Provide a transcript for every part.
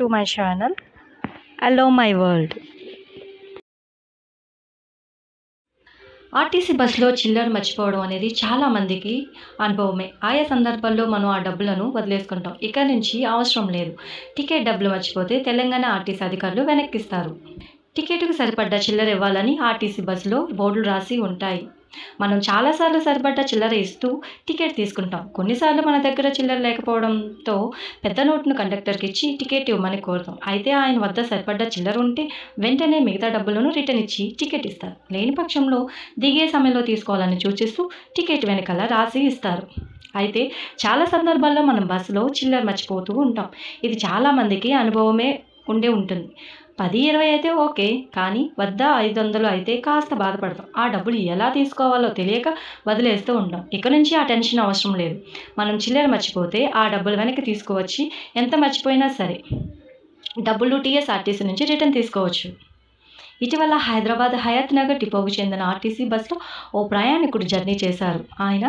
to my channel. Hello my world. RTC బస్సులో చిల్లర మర్చిపోవడం అనేది చాలామందికి అనుభవమే. ఆయా సందర్భాల్లో మనం ఆ డబ్బులను వదిలేసుకుంటాం. ఇక నుంచి అవసరం లేదు. టికెట్ డబ్బులు మర్చిపోతే తెలంగాణ ఆర్టీసీ అధికారులు వెనక్కిస్తారు. టికెట్కు సరిపడ్డ చిల్లర ఇవ్వాలని ఆర్టీసీ బస్సులో బోర్డులు రాసి ఉంటాయి. మనం చాలాసార్లు సరిపడ్డ చిల్లర ఇస్తూ టికెట్ తీసుకుంటాం. కొన్నిసార్లు మన దగ్గర చిల్లర లేకపోవడంతో పెద్ద నోటును కండక్టర్కి ఇచ్చి టికెట్ ఇవ్వమని కోరుతాం. అయితే ఆయన వద్ద సరిపడ్డ చిల్లర ఉంటే వెంటనే మిగతా డబ్బులను రిటర్న్ ఇచ్చి టికెట్ ఇస్తారు. లేని పక్షంలో దిగే సమయంలో తీసుకోవాలని సూచిస్తూ టికెట్ వెనకాల రాసి ఇస్తారు. అయితే చాలా సందర్భాల్లో మనం బస్సులో చిల్లర మర్చిపోతూ ఉంటాం. ఇది చాలామందికి అనుభవమే ఉండే ఉంటుంది. 10-20 అయితే ఓకే, కానీ వద్ద 500 అయితే కాస్త బాధపడతాం. ఆ డబ్బులు ఎలా తీసుకోవాలో తెలియక వదిలేస్తూ ఉంటాం. ఇక నుంచి ఆ టెన్షన్ అవసరం లేదు. మనం చిల్లర మర్చిపోతే ఆ డబ్బులు వెనక్కి తీసుకువచ్చి ఎంత మర్చిపోయినా సరే డబ్బులు టీఎస్ఆర్టీసీ నుంచి రిటర్న్ తీసుకోవచ్చు. ఇటీవల హైదరాబాద్ హయత్ నగర్ డిపోకు చెందిన ఆర్టీసీ బస్సులో ఓ ప్రయాణికుడు జర్నీ చేశారు. ఆయన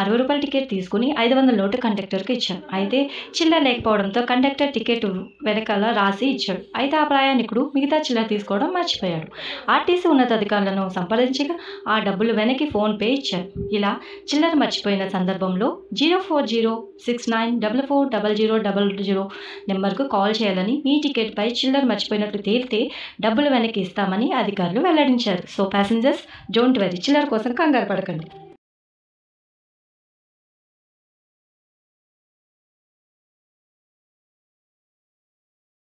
60 రూపాయల టికెట్ తీసుకుని 500 నోటు కండక్టర్కి ఇచ్చారు. అయితే చిల్లర లేకపోవడంతో కండక్టర్ టికెట్ వెనకాల రాసి ఇచ్చాడు. అయితే ఆ ప్రయాణికుడు మిగతా చిల్లర తీసుకోవడం మర్చిపోయాడు. ఆర్టీసీ ఉన్నతాధికారులను సంప్రదించగా ఆ డబ్బులు వెనక్కి ఫోన్పే ఇచ్చారు. ఇలా చిల్లర మర్చిపోయిన సందర్భంలో 04069440000 నెంబర్కు కాల్ చేయాలని, మీ టికెట్పై చిల్లర మర్చిపోయినట్లు తేలితే డబ్బులు వెనక్కి ఇస్తామని అధికారులు వెల్లడించారు. సో ప్యాసింజర్స్, డోంట్ వరీ, చిల్లర కోసం కంగారు పడకండి.